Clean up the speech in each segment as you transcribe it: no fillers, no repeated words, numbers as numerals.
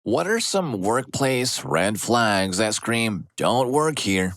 What are some workplace red flags that scream, don't work here?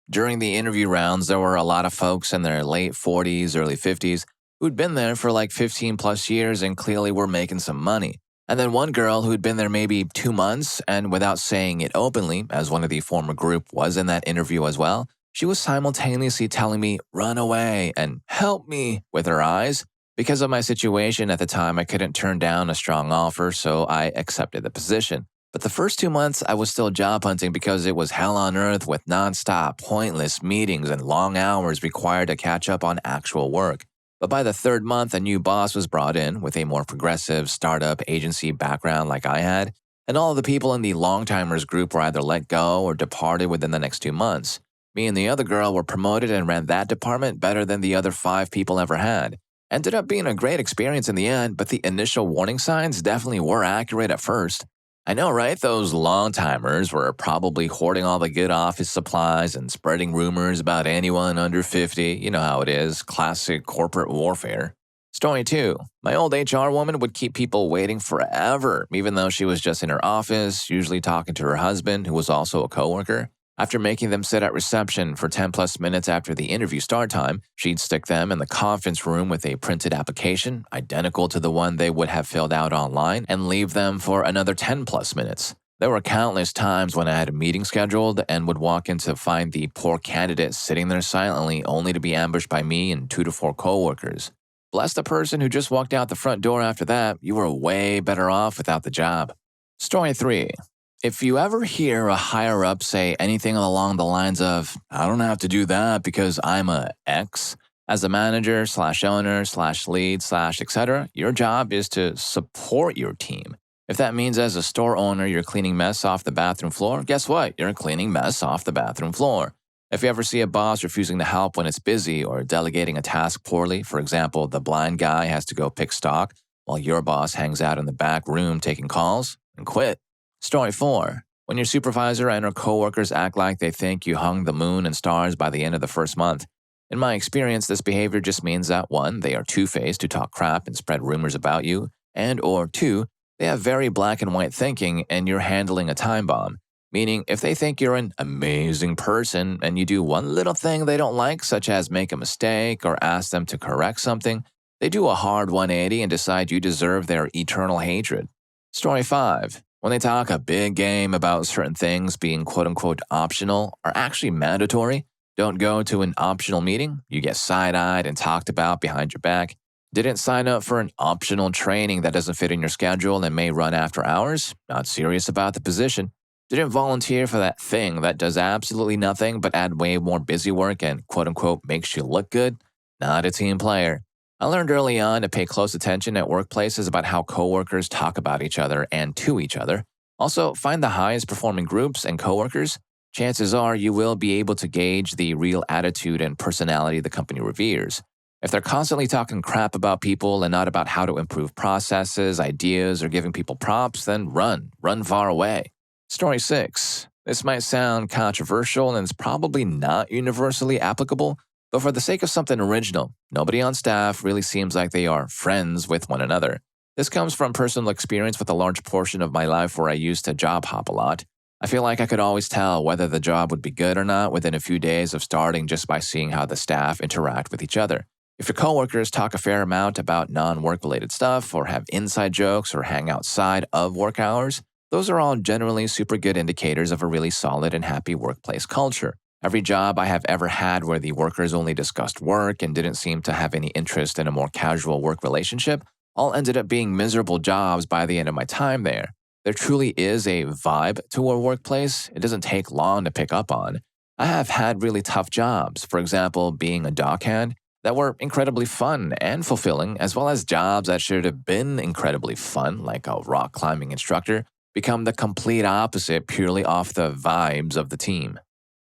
During the interview rounds, there were a lot of folks in their late 40s, early 50s who'd been there for like 15 plus years and clearly were making some money. And then one girl who'd been there maybe 2 months and without saying it openly, as one of the former group was in that interview as well, she was simultaneously telling me, run away and help me with her eyes. Because of my situation at the time, I couldn't turn down a strong offer, so I accepted the position. But the first 2 months, I was still job hunting because it was hell on earth with nonstop, pointless meetings and long hours required to catch up on actual work. But by the third month, a new boss was brought in with a more progressive startup agency background like I had, and all of the people in the long-timers group were either let go or departed within the next 2 months. Me and the other girl were promoted and ran that department better than the other 5 people ever had. Ended up being a great experience in the end, but the initial warning signs definitely were accurate at first. I know, right? Those long-timers were probably hoarding all the good office supplies and spreading rumors about anyone under 50. You know how it is, classic corporate warfare. Story 2. My old HR woman would keep people waiting forever, even though she was just in her office, usually talking to her husband, who was also a coworker. After making them sit at reception for 10 plus minutes after the interview start time, she'd stick them in the conference room with a printed application, identical to the one they would have filled out online, and leave them for another 10 plus minutes. There were countless times when I had a meeting scheduled and would walk in to find the poor candidate sitting there silently only to be ambushed by me and 2 to 4 coworkers. Bless the person who just walked out the front door after that, you were way better off without the job. Story 3. If you ever hear a higher up say anything along the lines of, I don't have to do that because I'm a X, as a manager / owner / lead / etc., your job is to support your team. If that means as a store owner you're cleaning mess off the bathroom floor, guess what? You're cleaning mess off the bathroom floor. If you ever see a boss refusing to help when it's busy or delegating a task poorly, for example, the blind guy has to go pick stock while your boss hangs out in the back room taking calls, then quit. Story 4. When your supervisor and her coworkers act like they think you hung the moon and stars by the end of the first month. In my experience, this behavior just means that 1, they are two-faced to talk crap and spread rumors about you, and or 2, they have very black and white thinking and you're handling a time bomb. Meaning, if they think you're an amazing person and you do one little thing they don't like, such as make a mistake or ask them to correct something, they do a hard 180 and decide you deserve their eternal hatred. Story 5. When they talk a big game about certain things being quote-unquote optional or actually mandatory, don't go to an optional meeting, you get side-eyed and talked about behind your back. Didn't sign up for an optional training that doesn't fit in your schedule and may run after hours, not serious about the position. Didn't volunteer for that thing that does absolutely nothing but add way more busy work and quote-unquote makes you look good, not a team player. I learned early on to pay close attention at workplaces about how coworkers talk about each other and to each other. Also, find the highest performing groups and coworkers. Chances are you will be able to gauge the real attitude and personality the company reveres. If they're constantly talking crap about people and not about how to improve processes, ideas, or giving people props, then run far away. Story 6. This might sound controversial and it's probably not universally applicable, but for the sake of something original, nobody on staff really seems like they are friends with one another. This comes from personal experience with a large portion of my life where I used to job hop a lot. I feel like I could always tell whether the job would be good or not within a few days of starting just by seeing how the staff interact with each other. If your coworkers talk a fair amount about non-work related stuff or have inside jokes or hang outside of work hours, those are all generally super good indicators of a really solid and happy workplace culture. Every job I have ever had where the workers only discussed work and didn't seem to have any interest in a more casual work relationship all ended up being miserable jobs by the end of my time there. There truly is a vibe to a workplace it doesn't take long to pick up on. I have had really tough jobs, for example, being a dockhand, that were incredibly fun and fulfilling, as well as jobs that should have been incredibly fun, like a rock climbing instructor, become the complete opposite purely off the vibes of the team.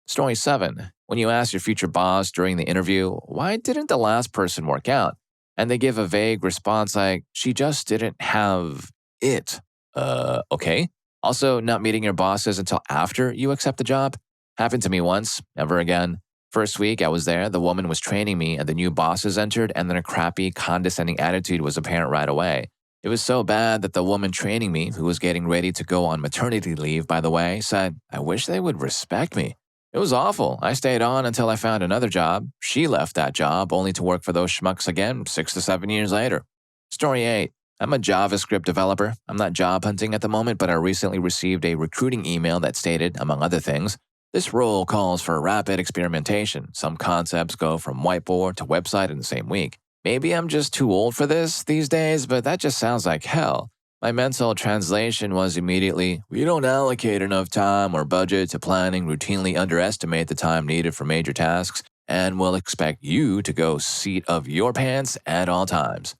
Story 7. When you ask your future boss during the interview, why didn't the last person work out? And they give a vague response like, she just didn't have it. Okay. Also, not meeting your bosses until after you accept the job? Happened to me once, never again. First week I was there, the woman was training me and the new bosses entered and then a crappy, condescending attitude was apparent right away. It was so bad that the woman training me, who was getting ready to go on maternity leave, by the way, said, I wish they would respect me. It was awful. I stayed on until I found another job. She left that job only to work for those schmucks again 6 to 7 years later. Story 8. I'm a JavaScript developer. I'm not job hunting at the moment, but I recently received a recruiting email that stated, among other things, this role calls for rapid experimentation. Some concepts go from whiteboard to website in the same week. Maybe I'm just too old for this these days, but that just sounds like hell. My mental translation was immediately, we don't allocate enough time or budget to planning, routinely underestimate the time needed for major tasks, and will expect you to go seat of your pants at all times.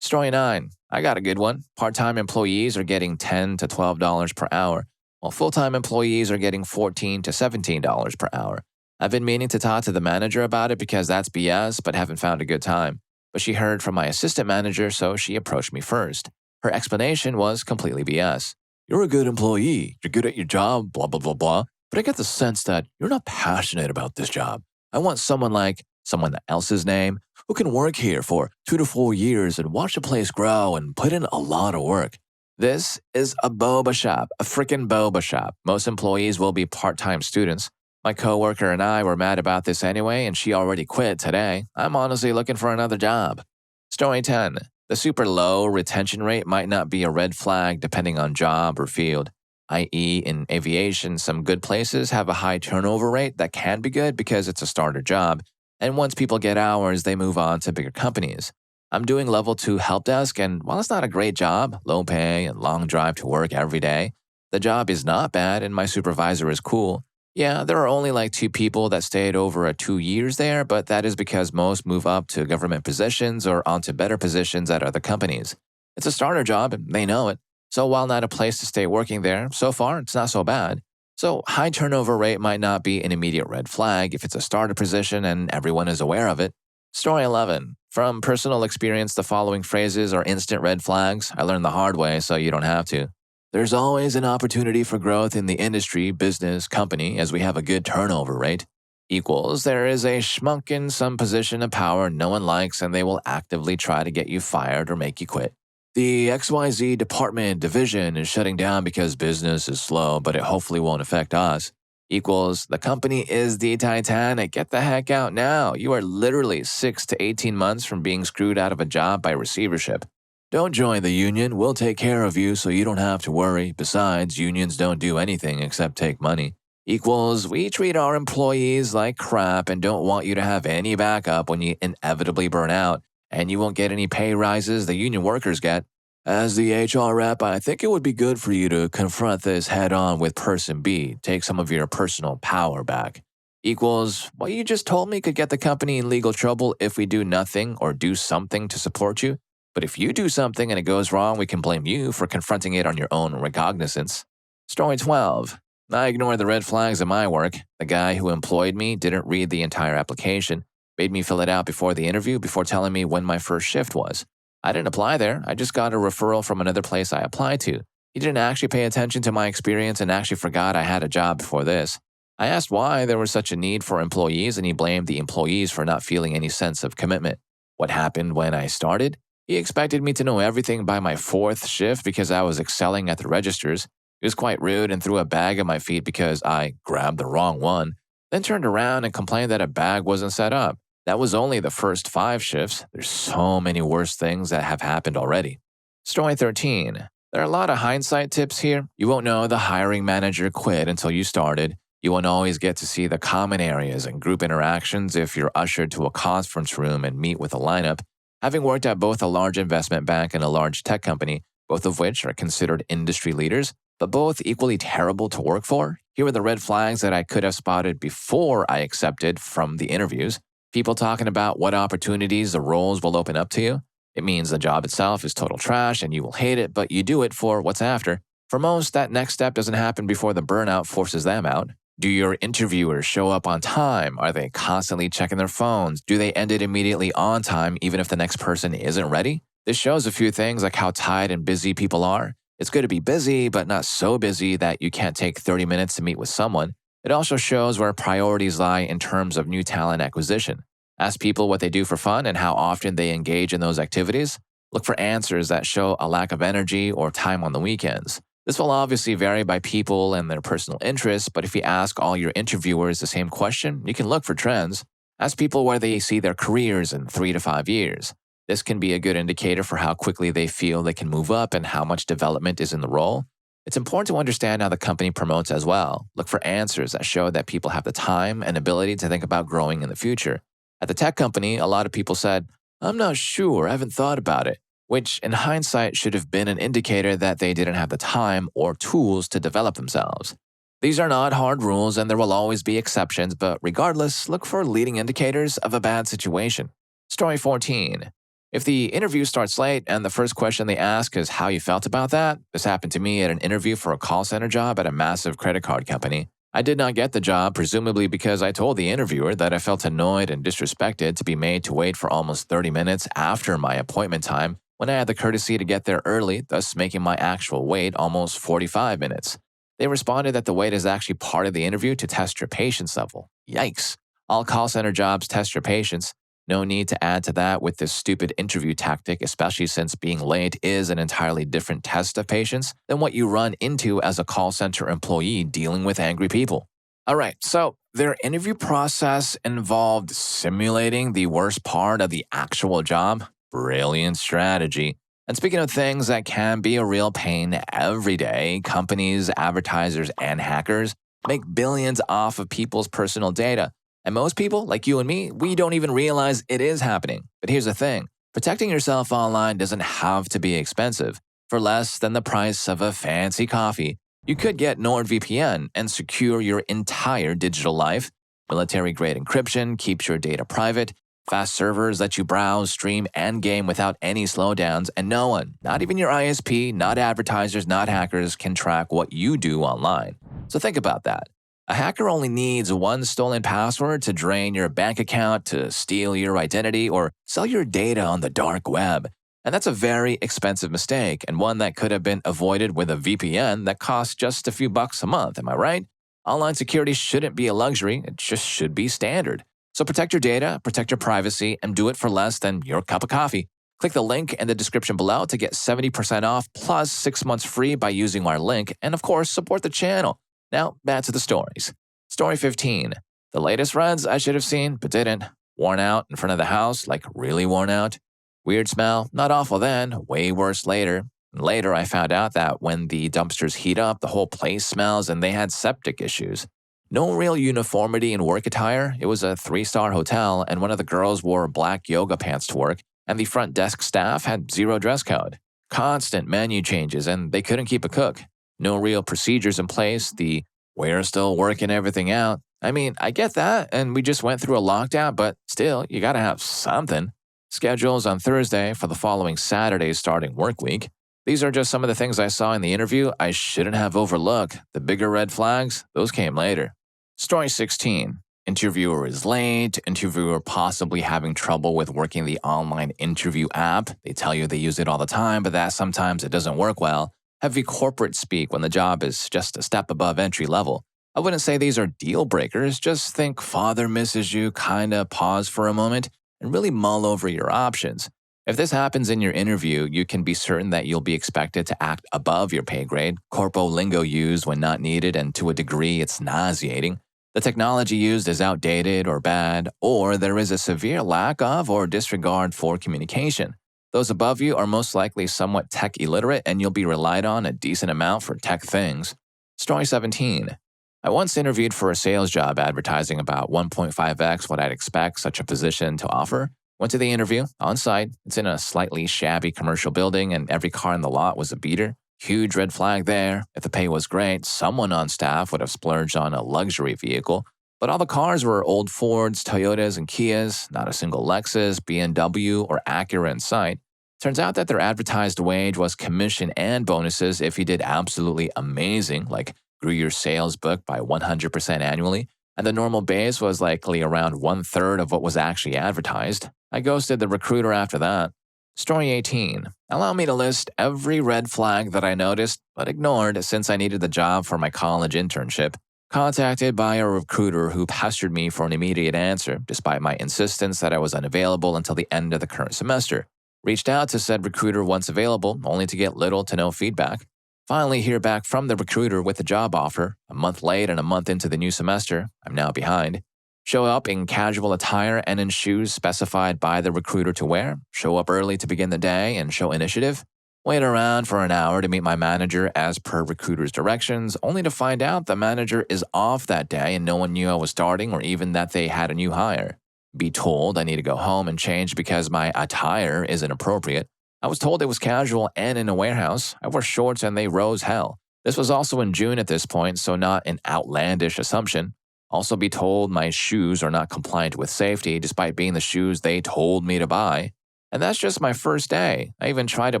Story 9. I got a good one. Part-time employees are getting $10 to $12 per hour, while full-time employees are getting $14 to $17 per hour. I've been meaning to talk to the manager about it because that's BS, but haven't found a good time. But she heard from my assistant manager, so she approached me first. Her explanation was completely BS. You're a good employee, you're good at your job, blah, blah, blah, blah, but I get the sense that you're not passionate about this job. I want someone like someone else's name who can work here for 2 to 4 years and watch the place grow and put in a lot of work. This is a boba shop, a freaking boba shop. Most employees will be part-time students. My coworker and I were mad about this anyway, and she already quit today. I'm honestly looking for another job. Story 10. The super low retention rate might not be a red flag depending on job or field, i.e., in aviation, some good places have a high turnover rate that can be good because it's a starter job, and once people get hours, they move on to bigger companies. I'm doing level 2 help desk, and while it's not a great job, low pay and long drive to work every day, the job is not bad and my supervisor is cool. Yeah, there are only like 2 people that stayed over 2 years there, but that is because most move up to government positions or onto better positions at other companies. It's a starter job, and they know it. So while not a place to stay working there, so far it's not so bad. So high turnover rate might not be an immediate red flag if it's a starter position and everyone is aware of it. Story 11. From personal experience, the following phrases are instant red flags. I learned the hard way, so you don't have to. There's always an opportunity for growth in the industry, business, company, as we have a good turnover rate. Equals, there is a schmuck in some position of power no one likes and they will actively try to get you fired or make you quit. The XYZ department division is shutting down because business is slow, but it hopefully won't affect us. Equals, the company is the Titanic. Get the heck out now. You are literally 6 to 18 months from being screwed out of a job by receivership. Don't join the union. We'll take care of you so you don't have to worry. Besides, unions don't do anything except take money. Equals, we treat our employees like crap and don't want you to have any backup when you inevitably burn out, and you won't get any pay rises the union workers get. As the HR rep, I think it would be good for you to confront this head-on with person B. Take some of your personal power back. Equals, what you just told me could get the company in legal trouble if we do nothing or do something to support you. But if you do something and it goes wrong, we can blame you for confronting it on your own recognizance. Story 12. I ignored the red flags in my work. The guy who employed me didn't read the entire application, made me fill it out before the interview before telling me when my first shift was. I didn't apply there. I just got a referral from another place I applied to. He didn't actually pay attention to my experience and actually forgot I had a job before this. I asked why there was such a need for employees, and he blamed the employees for not feeling any sense of commitment. What happened when I started? He expected me to know everything by my 4th shift because I was excelling at the registers. He was quite rude and threw a bag at my feet because I grabbed the wrong one, then turned around and complained that a bag wasn't set up. That was only the first 5 shifts. There's so many worse things that have happened already. Story 13. There are a lot of hindsight tips here. You won't know the hiring manager quit until you started. You won't always get to see the common areas and group interactions if you're ushered to a conference room and meet with a lineup. Having worked at both a large investment bank and a large tech company, both of which are considered industry leaders, but both equally terrible to work for, here are the red flags that I could have spotted before I accepted from the interviews. People talking about what opportunities the roles will open up to you. It means the job itself is total trash and you will hate it, but you do it for what's after. For most, that next step doesn't happen before the burnout forces them out. Do your interviewers show up on time? Are they constantly checking their phones? Do they end it immediately on time even if the next person isn't ready? This shows a few things like how tired and busy people are. It's good to be busy, but not so busy that you can't take 30 minutes to meet with someone. It also shows where priorities lie in terms of new talent acquisition. Ask people what they do for fun and how often they engage in those activities. Look for answers that show a lack of energy or time on the weekends. This will obviously vary by people and their personal interests, but if you ask all your interviewers the same question, you can look for trends. Ask people where they see their careers in 3 to 5 years. This can be a good indicator for how quickly they feel they can move up and how much development is in the role. It's important to understand how the company promotes as well. Look for answers that show that people have the time and ability to think about growing in the future. At the tech company, a lot of people said, "I'm not sure, I haven't thought about it," which in hindsight should have been an indicator that they didn't have the time or tools to develop themselves. These are not hard rules and there will always be exceptions, but regardless, look for leading indicators of a bad situation. Story 14. If the interview starts late and the first question they ask is how you felt about that, this happened to me at an interview for a call center job at a massive credit card company. I did not get the job, presumably because I told the interviewer that I felt annoyed and disrespected to be made to wait for almost 30 minutes after my appointment time when I had the courtesy to get there early, thus making my actual wait almost 45 minutes. They responded that the wait is actually part of the interview to test your patience level. Yikes. All call center jobs test your patience. No need to add to that with this stupid interview tactic, especially since being late is an entirely different test of patience than what you run into as a call center employee dealing with angry people. All right, so their interview process involved simulating the worst part of the actual job. Brilliant strategy. And speaking of things that can be a real pain every day, companies, advertisers, and hackers make billions off of people's personal data. And most people, like you and me, we don't even realize it is happening. But here's the thing. Protecting yourself online doesn't have to be expensive. For less than the price of a fancy coffee, you could get NordVPN and secure your entire digital life. Military-grade encryption keeps your data private. Fast servers let you browse, stream, and game without any slowdowns. And no one, not even your ISP, not advertisers, not hackers, can track what you do online. So think about that. A hacker only needs one stolen password to drain your bank account, to steal your identity, or sell your data on the dark web. And that's a very expensive mistake, and one that could have been avoided with a VPN that costs just a few bucks a month, am I right? Online security shouldn't be a luxury, it just should be standard. So protect your data, protect your privacy, and do it for less than your cup of coffee. Click the link in the description below to get 70% off plus 6 months free by using our link, and of course, support the channel. Now, back to the stories. Story 15. The latest reds I should have seen, but didn't. Worn out in front of the house, like really worn out. Weird smell, not awful then, way worse later. Later, I found out that when the dumpsters heat up, the whole place smells and they had septic issues. No real uniformity in work attire. It was a 3-star hotel, and one of the girls wore black yoga pants to work, and the front desk staff had zero dress code. Constant menu changes, and they couldn't keep a cook. No real procedures in place, the "we're still working everything out." I mean, I get that, and we just went through a lockdown, but still, you gotta have something. Schedules on Thursday for the following Saturday's starting work week. These are just some of the things I saw in the interview I shouldn't have overlooked. The bigger red flags, those came later. Story 16. Interviewer is late. Interviewer possibly having trouble with working the online interview app. They tell you they use it all the time, but that sometimes it doesn't work well. Heavy corporate speak when the job is just a step above entry level. I wouldn't say these are deal breakers, just think father misses you, kinda pause for a moment, and really mull over your options. If this happens in your interview, you can be certain that you'll be expected to act above your pay grade, corpo lingo used when not needed, and to a degree it's nauseating. The technology used is outdated or bad, or there is a severe lack of or disregard for communication. Those above you are most likely somewhat tech illiterate and you'll be relied on a decent amount for tech things. Story 17. I once interviewed for a sales job advertising about 1.5x what I'd expect such a position to offer. Went to the interview, on site. It's in a slightly shabby commercial building and every car in the lot was a beater. Huge red flag there. If the pay was great, someone on staff would have splurged on a luxury vehicle. But all the cars were old Fords, Toyotas, and Kias, not a single Lexus, BMW, or Acura in sight. Turns out that their advertised wage was commission and bonuses if you did absolutely amazing, like grew your sales book by 100% annually, and the normal base was likely around 1/3 of what was actually advertised. I ghosted the recruiter after that. Story 18. Allow me to list every red flag that I noticed but ignored since I needed the job for my college internship. Contacted by a recruiter who pestered me for an immediate answer, despite my insistence that I was unavailable until the end of the current semester. Reached out to said recruiter once available, only to get little to no feedback. Finally, hear back from the recruiter with a job offer. A month late and a month into the new semester, I'm now behind. Show up in casual attire and in shoes specified by the recruiter to wear. Show up early to begin the day and show initiative. Wait around for an hour to meet my manager as per recruiter's directions, only to find out the manager is off that day and no one knew I was starting or even that they had a new hire. Be told I need to go home and change because my attire is inappropriate. I was told it was casual and in a warehouse. I wore shorts and they rose hell. This was also in June at this point, so not an outlandish assumption. Also be told my shoes are not compliant with safety despite being the shoes they told me to buy. And that's just my first day. I even tried to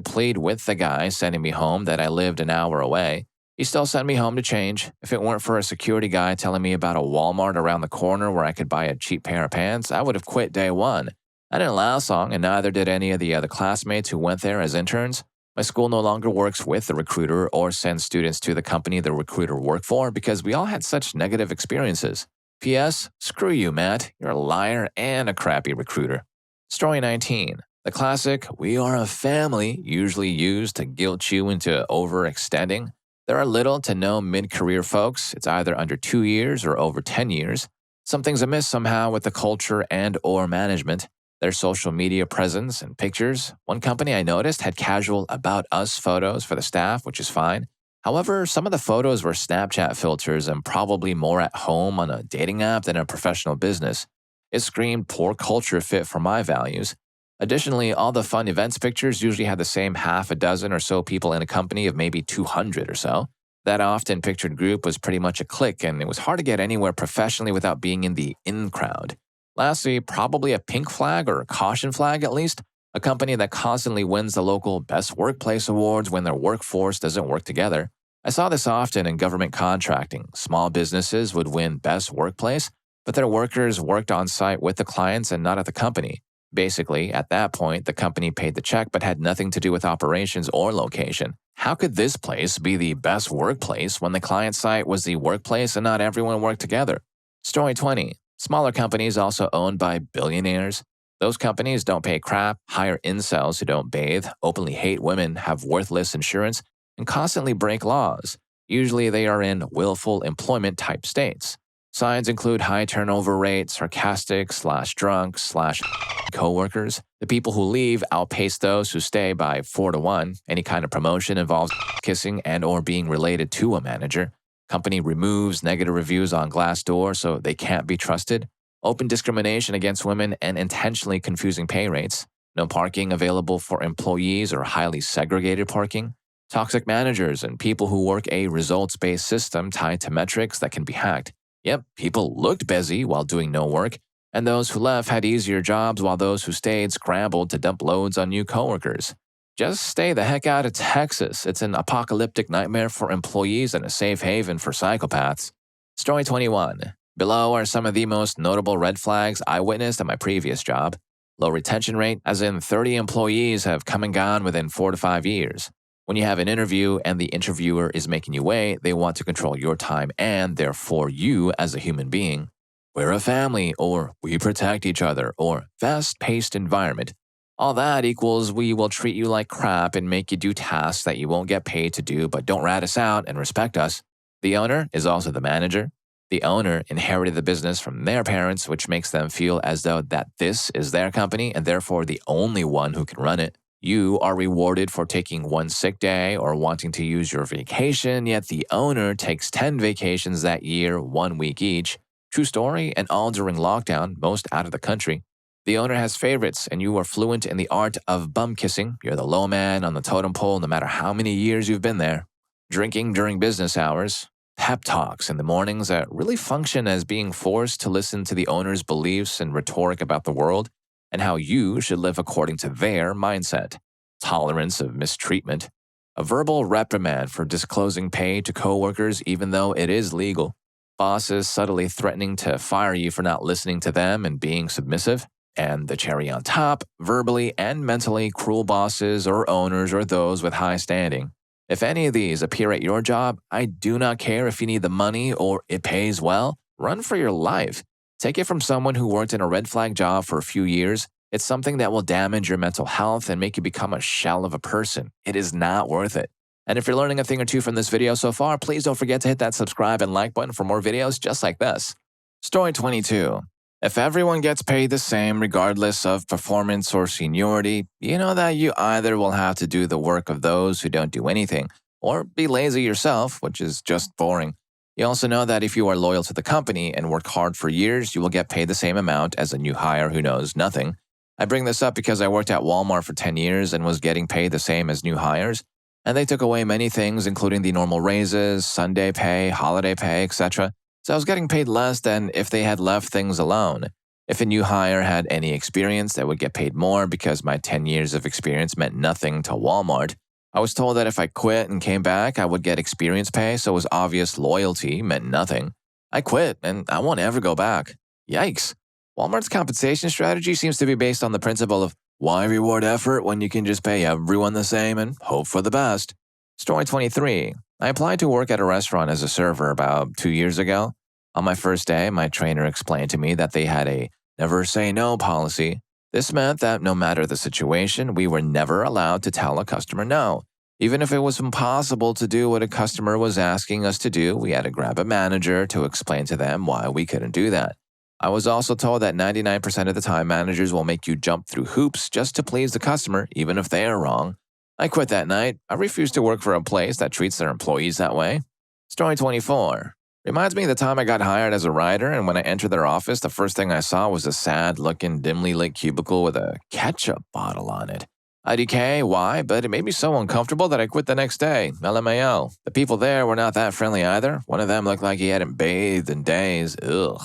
plead with the guy sending me home that I lived an hour away. He still sent me home to change. If it weren't for a security guy telling me about a Walmart around the corner where I could buy a cheap pair of pants, I would have quit day one. I didn't last long, and neither did any of the other classmates who went there as interns. My school no longer works with the recruiter or sends students to the company the recruiter worked for because we all had such negative experiences. P.S. Screw you, Matt. You're a liar and a crappy recruiter. Story 19. The classic, we are a family, usually used to guilt you into overextending. There are little to no mid-career folks. It's either under 2 years or over 10 years. Something's amiss somehow with the culture and or management. Their social media presence and pictures. One company I noticed had casual About Us photos for the staff, which is fine. However, some of the photos were Snapchat filters and probably more at home on a dating app than a professional business. It screamed poor culture fit for my values. Additionally, all the fun events pictures usually had the same half a dozen or so people in a company of maybe 200 or so. That often pictured group was pretty much a clique, and it was hard to get anywhere professionally without being in the in crowd. Lastly, probably a pink flag or a caution flag at least, a company that constantly wins the local Best Workplace Awards when their workforce doesn't work together. I saw this often in government contracting. Small businesses would win Best Workplace, but their workers worked on site with the clients and not at the company. Basically, at that point, the company paid the check but had nothing to do with operations or location. How could this place be the best workplace when the client site was the workplace and not everyone worked together? Story 20. Smaller companies also owned by billionaires. Those companies don't pay crap, hire incels who don't bathe, openly hate women, have worthless insurance, and constantly break laws. Usually they are in willful employment type states. Signs include high turnover rate, sarcastic/drunk/ coworkers. The people who leave outpace those who stay by 4 to 1. Any kind of promotion involves kissing and or being related to a manager. Company removes negative reviews on Glassdoor so they can't be trusted. Open discrimination against women and intentionally confusing pay rates. No parking available for employees or highly segregated parking. Toxic managers and people who work a results-based system tied to metrics that can be hacked. Yep, people looked busy while doing no work, and those who left had easier jobs while those who stayed scrambled to dump loads on new coworkers. Just stay the heck out of Texas. It's an apocalyptic nightmare for employees and a safe haven for psychopaths. Story 21. Below are some of the most notable red flags I witnessed at my previous job. Low retention rate, as in 30 employees have come and gone within 4 to 5 years. When you have an interview and the interviewer is making you wait, they want to control your time and therefore you as a human being. We're a family, or we protect each other, or fast-paced environment. All that equals we will treat you like crap and make you do tasks that you won't get paid to do, but don't rat us out and respect us. The owner is also the manager. The owner inherited the business from their parents, which makes them feel as though that this is their company and therefore the only one who can run it. You are rewarded for taking one sick day or wanting to use your vacation, yet the owner takes 10 vacations that year, 1 week each. True story, and all during lockdown, most out of the country. The owner has favorites, and you are fluent in the art of bum kissing. You're the low man on the totem pole no matter how many years you've been there. Drinking during business hours. Pep talks in the mornings that really function as being forced to listen to the owner's beliefs and rhetoric about the world and how you should live according to their mindset. Tolerance of mistreatment. A verbal reprimand for disclosing pay to coworkers even though it is legal. Bosses subtly threatening to fire you for not listening to them and being submissive. And the cherry on top, verbally and mentally cruel bosses or owners or those with high standing. If any of these appear at your job, I do not care if you need the money or it pays well. Run for your life. Take it from someone who worked in a red flag job for a few years. It's something that will damage your mental health and make you become a shell of a person. It is not worth it. And if you're learning a thing or two from this video so far, please don't forget to hit that subscribe and like button for more videos just like this. Story 22. If everyone gets paid the same regardless of performance or seniority, you know that you either will have to do the work of those who don't do anything, or be lazy yourself, which is just boring. You also know that if you are loyal to the company and work hard for years, you will get paid the same amount as a new hire who knows nothing. I bring this up because I worked at Walmart for 10 years and was getting paid the same as new hires, and they took away many things, including the normal raises, Sunday pay, holiday pay, etc. So I was getting paid less than if they had left things alone. If a new hire had any experience, they would get paid more because my 10 years of experience meant nothing to Walmart. I was told that if I quit and came back, I would get experience pay, so it was obvious loyalty meant nothing. I quit, and I won't ever go back. Yikes. Walmart's compensation strategy seems to be based on the principle of why reward effort when you can just pay everyone the same and hope for the best. Story 23. I applied to work at a restaurant as a server about 2 years ago. On my first day, my trainer explained to me that they had a never say no policy. This meant that no matter the situation, we were never allowed to tell a customer no. Even if it was impossible to do what a customer was asking us to do, we had to grab a manager to explain to them why we couldn't do that. I was also told that 99% of the time, managers will make you jump through hoops just to please the customer, even if they are wrong. I quit that night. I refused to work for a place that treats their employees that way. Story 24. Reminds me of the time I got hired as a writer, and when I entered their office, the first thing I saw was a sad-looking, dimly lit cubicle with a ketchup bottle on it. IDK, why? But it made me so uncomfortable that I quit the next day. LMAO. The people there were not that friendly either. One of them looked like he hadn't bathed in days. Ugh.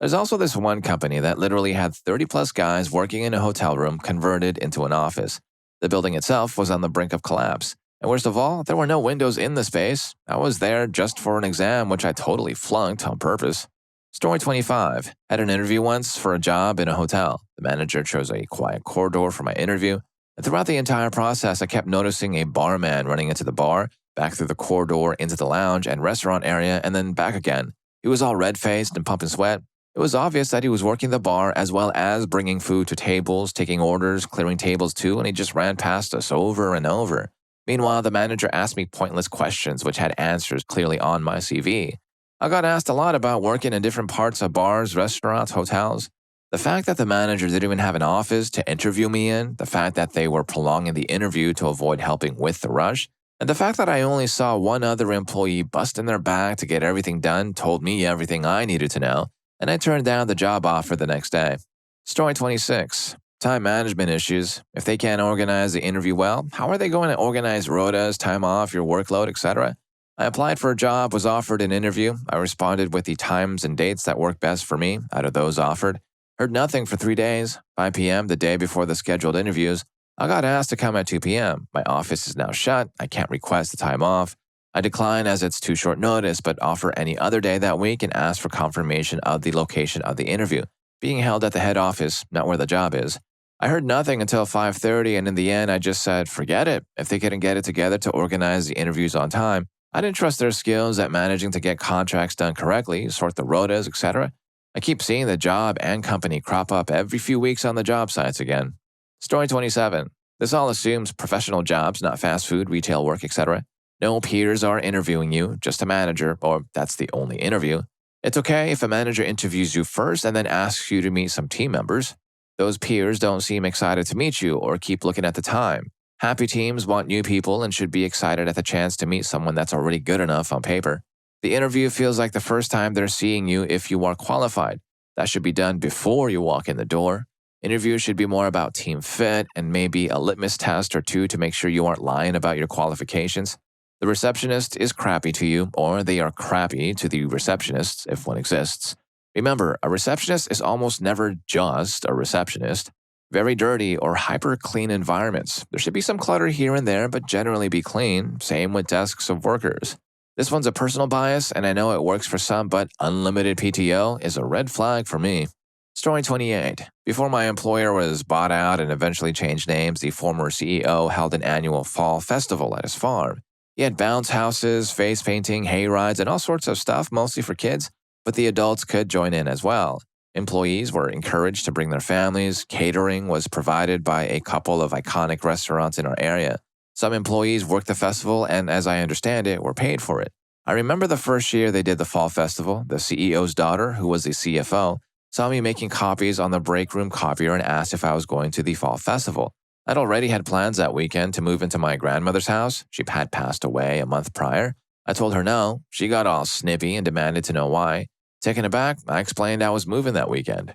There's also this one company that literally had 30-plus guys working in a hotel room converted into an office. The building itself was on the brink of collapse. And worst of all, there were no windows in the space. I was there just for an exam, which I totally flunked on purpose. Story 25. Had an interview once for a job in a hotel. The manager chose a quiet corridor for my interview. And throughout the entire process, I kept noticing a barman running into the bar, back through the corridor into the lounge and restaurant area, and then back again. He was all red-faced and pumping sweat. It was obvious that he was working the bar as well as bringing food to tables, taking orders, clearing tables too, and he just ran past us over and over. Meanwhile, the manager asked me pointless questions which had answers clearly on my CV. I got asked a lot about working in different parts of bars, restaurants, hotels. The fact that the manager didn't even have an office to interview me in, the fact that they were prolonging the interview to avoid helping with the rush, and the fact that I only saw one other employee busting their back to get everything done told me everything I needed to know, and I turned down the job offer the next day. Story 26. Time management issues. If they can't organize the interview well, how are they going to organize rotas, time off, your workload, etc.? I applied for a job, was offered an interview. I responded with the times and dates that worked best for me out of those offered. Heard nothing for 3 days. 5 p.m., the day before the scheduled interviews, I got asked to come at 2 p.m. My office is now shut. I can't request the time off. I decline as it's too short notice, but offer any other day that week and ask for confirmation of the location of the interview, being held at the head office, not where the job is. I heard nothing until 5:30, and in the end, I just said, forget it. If they couldn't get it together to organize the interviews on time, I didn't trust their skills at managing to get contracts done correctly, sort the rotas, etc. I keep seeing the job and company crop up every few weeks on the job sites again. Story 27. This all assumes professional jobs, not fast food, retail work, etc. No peers are interviewing you, just a manager, or that's the only interview. It's okay if a manager interviews you first and then asks you to meet some team members. Those peers don't seem excited to meet you or keep looking at the time. Happy teams want new people and should be excited at the chance to meet someone that's already good enough on paper. The interview feels like the first time they're seeing you if you are qualified. That should be done before you walk in the door. Interviews should be more about team fit and maybe a litmus test or two to make sure you aren't lying about your qualifications. The receptionist is crappy to you, or they are crappy to the receptionist, if one exists. Remember, a receptionist is almost never just a receptionist. Very dirty or hyper-clean environments. There should be some clutter here and there, but generally be clean. Same with desks of workers. This one's a personal bias, and I know it works for some, but unlimited PTO is a red flag for me. Story 28. Before my employer was bought out and eventually changed names, the former CEO held an annual fall festival at his farm. He had bounce houses, face painting, hay rides, and all sorts of stuff, mostly for kids, but the adults could join in as well. Employees were encouraged to bring their families. Catering was provided by a couple of iconic restaurants in our area. Some employees worked the festival and, as I understand it, were paid for it. I remember the first year they did the fall festival, the CEO's daughter, who was the CFO, saw me making copies on the break room copier and asked if I was going to the fall festival. I'd already had plans that weekend to move into my grandmother's house. She had passed away a month prior. I told her no. She got all snippy and demanded to know why. Taken aback, I explained I was moving that weekend.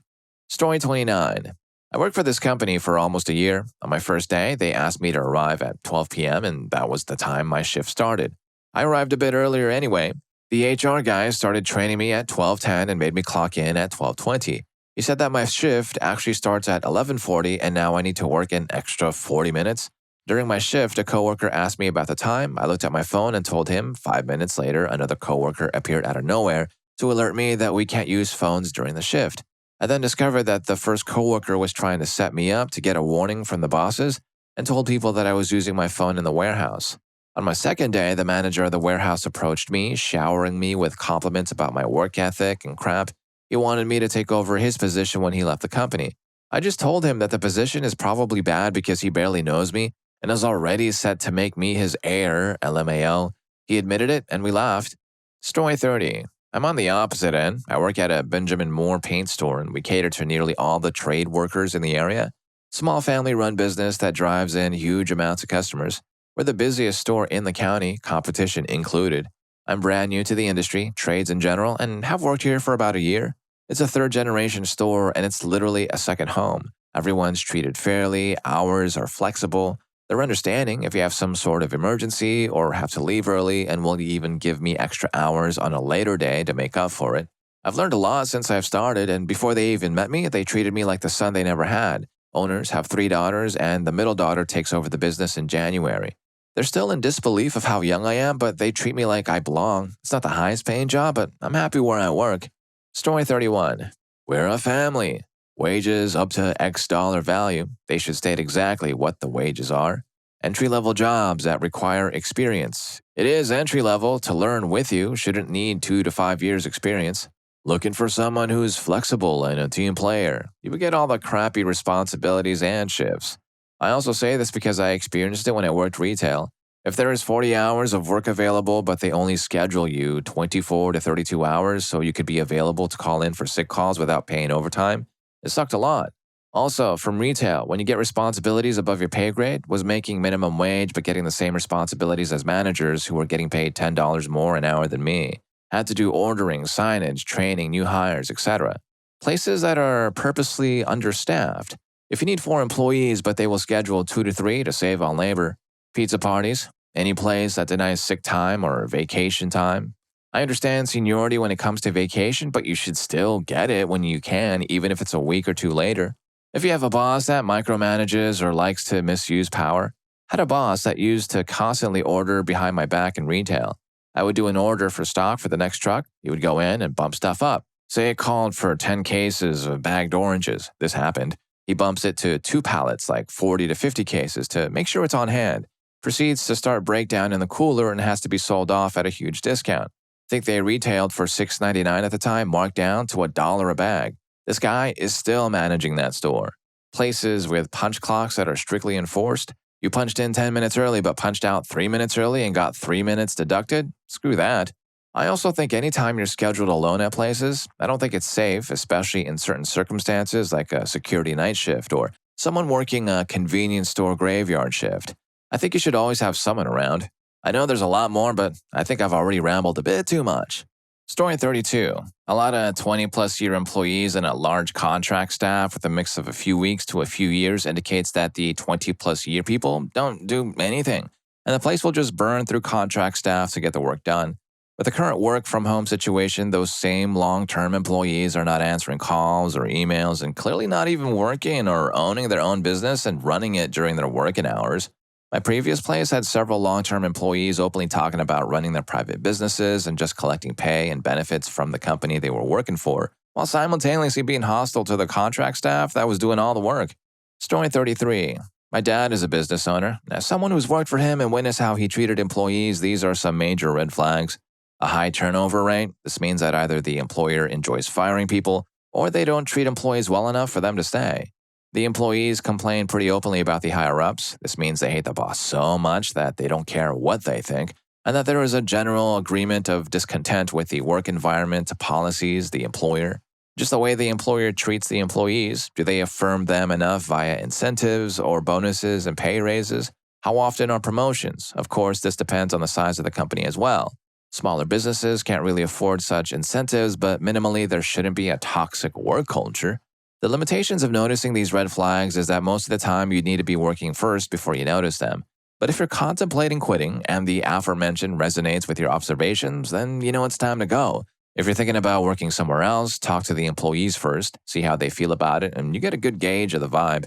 Story 29. I worked for this company for almost a year. On my first day, they asked me to arrive at 12 p.m., and that was the time my shift started. I arrived a bit earlier anyway. The HR guy started training me at 12:10 and made me clock in at 12:20. He said that my shift actually starts at 11:40 and now I need to work an extra 40 minutes. During my shift, a coworker asked me about the time. I looked at my phone and told him. 5 minutes later, another coworker appeared out of nowhere to alert me that we can't use phones during the shift. I then discovered that the first coworker was trying to set me up to get a warning from the bosses and told people that I was using my phone in the warehouse. On my second day, the manager of the warehouse approached me, showering me with compliments about my work ethic and crap. He wanted me to take over his position when he left the company. I just told him that the position is probably bad because he barely knows me and is already set to make me his heir, LMAO. He admitted it and we laughed. Story 30. I'm on the opposite end. I work at a Benjamin Moore paint store and we cater to nearly all the trade workers in the area. Small family-run business that drives in huge amounts of customers. We're the busiest store in the county, competition included. I'm brand new to the industry, trades in general, and have worked here for about a year. It's a third-generation store, and it's literally a second home. Everyone's treated fairly, hours are flexible. They're understanding if you have some sort of emergency or have to leave early and will even give me extra hours on a later day to make up for it. I've learned a lot since I've started, and before they even met me, they treated me like the son they never had. Owners have 3 daughters, and the middle daughter takes over the business in January. They're still in disbelief of how young I am, but they treat me like I belong. It's not the highest paying job, but I'm happy where I work. Story 31. We're a family. Wages up to X dollar value. They should state exactly what the wages are. Entry-level jobs that require experience. It is entry-level. To learn with you shouldn't need 2 to 5 years experience. Looking for someone who's flexible and a team player. You would get all the crappy responsibilities and shifts. I also say this because I experienced it when I worked retail. If there is 40 hours of work available, but they only schedule you 24 to 32 hours so you could be available to call in for sick calls without paying overtime, it sucked a lot. Also, from retail, when you get responsibilities above your pay grade, was making minimum wage but getting the same responsibilities as managers who were getting paid $10 more an hour than me. Had to do ordering, signage, training, new hires, etc. Places that are purposely understaffed. If you need 4 employees but they will schedule 2 to 3 to save on labor. Pizza parties. Any place that denies sick time or vacation time. I understand seniority when it comes to vacation, but you should still get it when you can, even if it's a week or 2 later. If you have a boss that micromanages or likes to misuse power, had a boss that used to constantly order behind my back in retail. I would do an order for stock for the next truck. He would go in and bump stuff up. Say it called for 10 cases of bagged oranges. This happened. He bumps it to 2 pallets, like 40 to 50 cases, to make sure it's on hand. Proceeds to start breakdown in the cooler and has to be sold off at a huge discount. Think they retailed for $6.99 at the time, marked down to $1 a bag. This guy is still managing that store. Places with punch clocks that are strictly enforced. You punched in 10 minutes early but punched out 3 minutes early and got 3 minutes deducted? Screw that. I also think anytime you're scheduled alone at places, I don't think it's safe, especially in certain circumstances like a security night shift or someone working a convenience store graveyard shift. I think you should always have someone around. I know there's a lot more, but I think I've already rambled a bit too much. Story 32. A lot of 20-plus year employees and a large contract staff with a mix of a few weeks to a few years indicates that the 20-plus year people don't do anything, and the place will just burn through contract staff to get the work done. With the current work-from-home situation, those same long-term employees are not answering calls or emails and clearly not even working or owning their own business and running it during their working hours. My previous place had several long-term employees openly talking about running their private businesses and just collecting pay and benefits from the company they were working for, while simultaneously being hostile to the contract staff that was doing all the work. Story 33. My dad is a business owner. As someone who's worked for him and witnessed how he treated employees, these are some major red flags. A high turnover rate. This means that either the employer enjoys firing people or they don't treat employees well enough for them to stay. The employees complain pretty openly about the higher-ups. This means they hate the boss so much that they don't care what they think, and that there is a general agreement of discontent with the work environment, policies, the employer. Just the way the employer treats the employees. Do they affirm them enough via incentives or bonuses and pay raises? How often are promotions? Of course, this depends on the size of the company as well. Smaller businesses can't really afford such incentives, but minimally, there shouldn't be a toxic work culture. The limitations of noticing these red flags is that most of the time you need to be working first before you notice them. But if you're contemplating quitting and the aforementioned resonates with your observations, then you know it's time to go. If you're thinking about working somewhere else, talk to the employees first, see how they feel about it, and you get a good gauge of the vibe.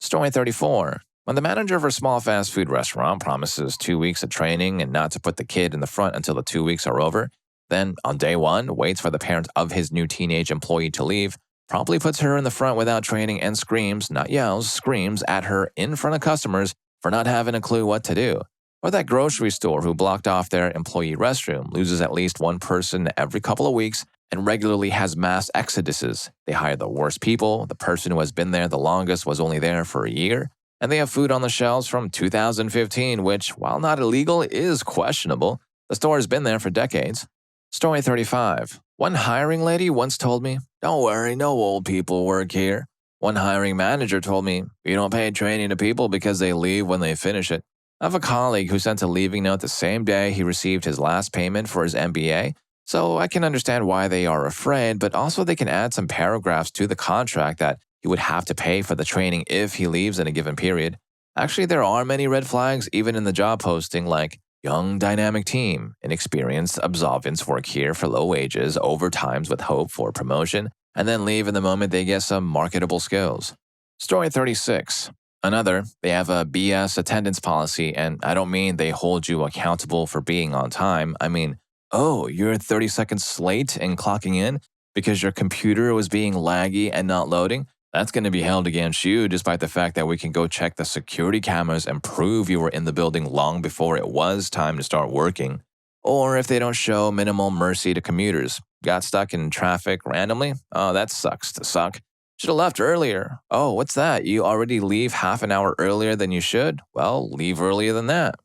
Story 34. When the manager of a small fast food restaurant promises 2 weeks of training and not to put the kid in the front until the 2 weeks are over, then on day one waits for the parent of his new teenage employee to leave, promptly puts her in the front without training and screams, not yells, screams at her in front of customers for not having a clue what to do. Or that grocery store who blocked off their employee restroom loses at least one person every couple of weeks and regularly has mass exoduses. They hire the worst people, the person who has been there the longest was only there for a year, and they have food on the shelves from 2015, which, while not illegal, is questionable. The store has been there for decades. Story 35. One hiring lady once told me, "Don't worry, no old people work here." One hiring manager told me, "You don't pay training to people because they leave when they finish it." I have a colleague who sent a leaving note the same day he received his last payment for his MBA, so I can understand why they are afraid, but also they can add some paragraphs to the contract that he would have to pay for the training if he leaves in a given period. Actually, there are many red flags even in the job posting, like young dynamic team, inexperienced absolvents work here for low wages, overtimes with hope for promotion, and then leave in the moment they get some marketable skills. Story 36. Another, they have a BS attendance policy, and I don't mean they hold you accountable for being on time. I mean, oh, you're 30 seconds late in clocking in because your computer was being laggy and not loading? That's going to be held against you, despite the fact that we can go check the security cameras and prove you were in the building long before it was time to start working. Or if they don't show minimal mercy to commuters. Got stuck in traffic randomly? Oh, that sucks to suck. Should have left earlier. Oh, what's that? You already leave half an hour earlier than you should? Well, leave earlier than that.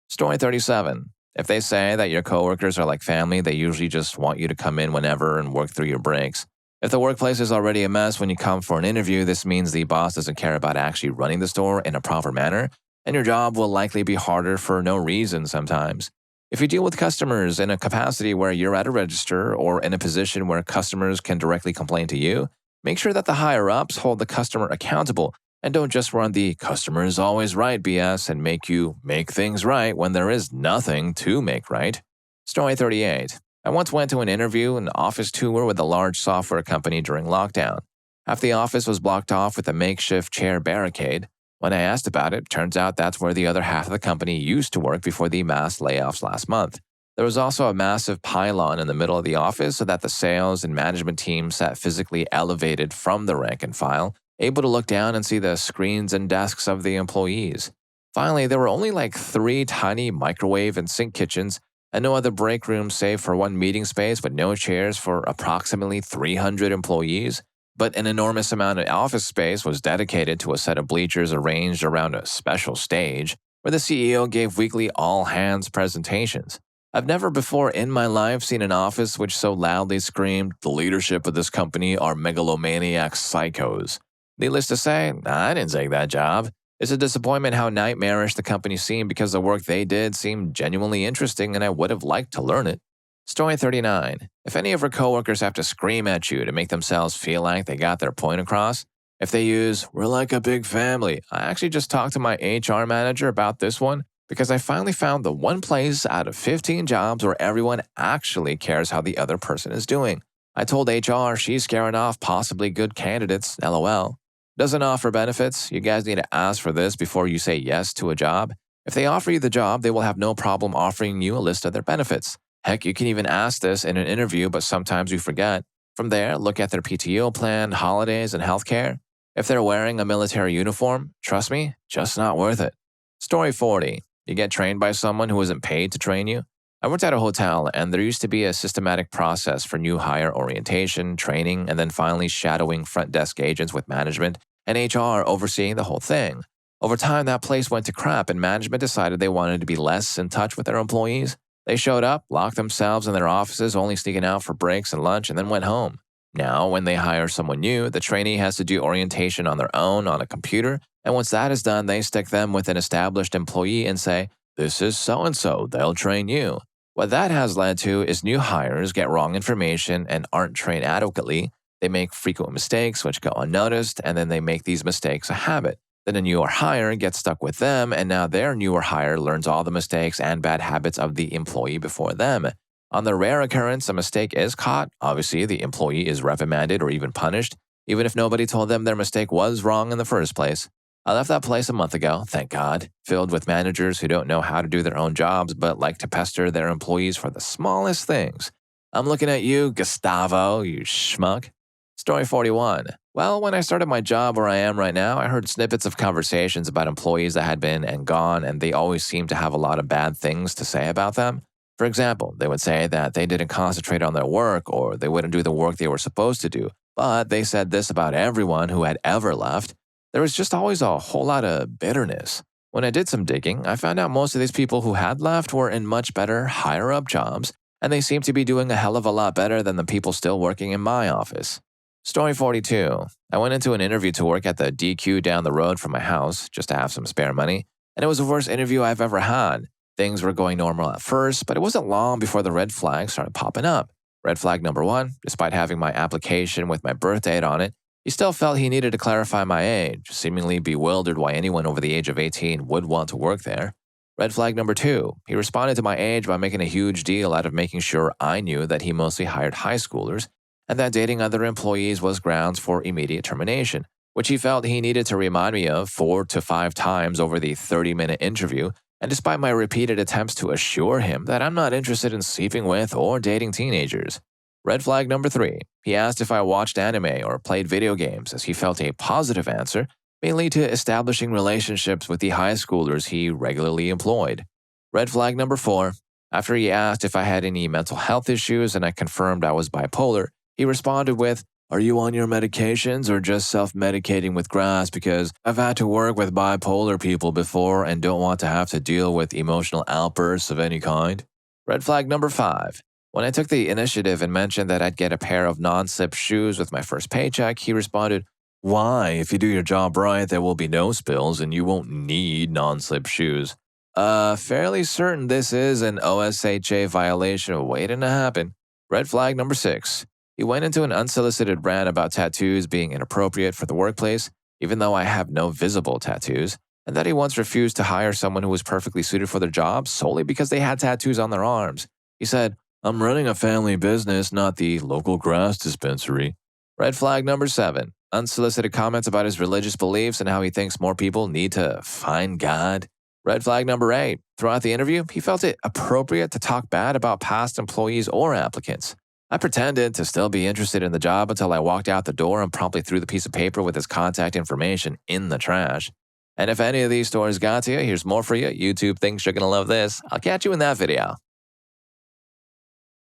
Story 37. If they say that your coworkers are like family, they usually just want you to come in whenever and work through your breaks. If the workplace is already a mess when you come for an interview, this means the boss doesn't care about actually running the store in a proper manner, and your job will likely be harder for no reason sometimes. If you deal with customers in a capacity where you're at a register or in a position where customers can directly complain to you, make sure that the higher-ups hold the customer accountable and don't just run the "customer is always right" BS and make you make things right when there is nothing to make right. Story 38. I once went to an interview and office tour with a large software company during lockdown. Half the office was blocked off with a makeshift chair barricade. When I asked about it, turns out that's where the other half of the company used to work before the mass layoffs last month. There was also a massive pylon in the middle of the office so that the sales and management team sat physically elevated from the rank and file, able to look down and see the screens and desks of the employees. Finally, there were only like 3 tiny microwave and sink kitchens and no other break rooms save for one meeting space with no chairs for approximately 300 employees. But an enormous amount of office space was dedicated to a set of bleachers arranged around a special stage where the CEO gave weekly all-hands presentations. I've never before in my life seen an office which so loudly screamed, "The leadership of this company are megalomaniac psychos." Needless to say, I didn't take that job. It's a disappointment how nightmarish the company seemed because the work they did seemed genuinely interesting and I would have liked to learn it. Story 39. If any of your coworkers have to scream at you to make themselves feel like they got their point across, if they use, "we're like a big family," I actually just talked to my HR manager about this one because I finally found the one place out of 15 jobs where everyone actually cares how the other person is doing. I told HR she's scaring off possibly good candidates, LOL. Doesn't offer benefits. You guys need to ask for this before you say yes to a job. If they offer you the job, they will have no problem offering you a list of their benefits. Heck, you can even ask this in an interview, but sometimes you forget. From there, look at their PTO plan, holidays, and healthcare. If they're wearing a military uniform, trust me, just not worth it. Story 40. You get trained by someone who isn't paid to train you. I worked at a hotel, and there used to be a systematic process for new hire orientation, training, and then finally shadowing front desk agents with management and HR overseeing the whole thing. Over time, that place went to crap, and management decided they wanted to be less in touch with their employees. They showed up, locked themselves in their offices, only sneaking out for breaks and lunch, and then went home. Now, when they hire someone new, the trainee has to do orientation on their own on a computer, and once that is done, they stick them with an established employee and say, "This is so and so, they'll train you." What that has led to is new hires get wrong information and aren't trained adequately. They make frequent mistakes which go unnoticed, and then they make these mistakes a habit. Then a newer hire gets stuck with them, and now their newer hire learns all the mistakes and bad habits of the employee before them. On the rare occurrence a mistake is caught, obviously the employee is reprimanded or even punished, even if nobody told them their mistake was wrong in the first place. I left that place a month ago, thank God, filled with managers who don't know how to do their own jobs but like to pester their employees for the smallest things. I'm looking at you, Gustavo, you schmuck. Story 41. Well, when I started my job where I am right now, I heard snippets of conversations about employees that had been and gone, and they always seemed to have a lot of bad things to say about them. For example, they would say that they didn't concentrate on their work or they wouldn't do the work they were supposed to do, but they said this about everyone who had ever left. There was just always a whole lot of bitterness. When I did some digging, I found out most of these people who had left were in much better, higher up jobs, and they seemed to be doing a hell of a lot better than the people still working in my office. Story 42. I went into an interview to work at the DQ down the road from my house just to have some spare money, and it was the worst interview I've ever had. Things were going normal at first, but it wasn't long before the red flags started popping up. Red flag number 1, despite having my application with my birth date on it, he still felt he needed to clarify my age, seemingly bewildered why anyone over the age of 18 would want to work there. Red flag number 2, he responded to my age by making a huge deal out of making sure I knew that he mostly hired high schoolers, and that dating other employees was grounds for immediate termination, which he felt he needed to remind me of 4 to 5 times over the 30-minute interview, and despite my repeated attempts to assure him that I'm not interested in sleeping with or dating teenagers. Red flag number 3, he asked if I watched anime or played video games, as he felt a positive answer may lead to establishing relationships with the high schoolers he regularly employed. Red flag number 4, after he asked if I had any mental health issues and I confirmed I was bipolar, he responded with, "Are you on your medications or just self-medicating with grass, because I've had to work with bipolar people before and don't want to have to deal with emotional outbursts of any kind." Red flag number 5. When I took the initiative and mentioned that I'd get a pair of non-slip shoes with my first paycheck, he responded, "Why? If you do your job right, there will be no spills and you won't need non-slip shoes." Fairly certain this is an OSHA violation waiting to happen. Red flag number 6. He went into an unsolicited rant about tattoos being inappropriate for the workplace, even though I have no visible tattoos, and that he once refused to hire someone who was perfectly suited for their job solely because they had tattoos on their arms. He said, "I'm running a family business, not the local grass dispensary." Red flag number 7. Unsolicited comments about his religious beliefs and how he thinks more people need to find God. Red flag number 8. Throughout the interview, he felt it appropriate to talk bad about past employees or applicants. I pretended to still be interested in the job until I walked out the door and promptly threw the piece of paper with his contact information in the trash. And if any of these stories got to you, here's more for you. YouTube thinks you're going to love this. I'll catch you in that video.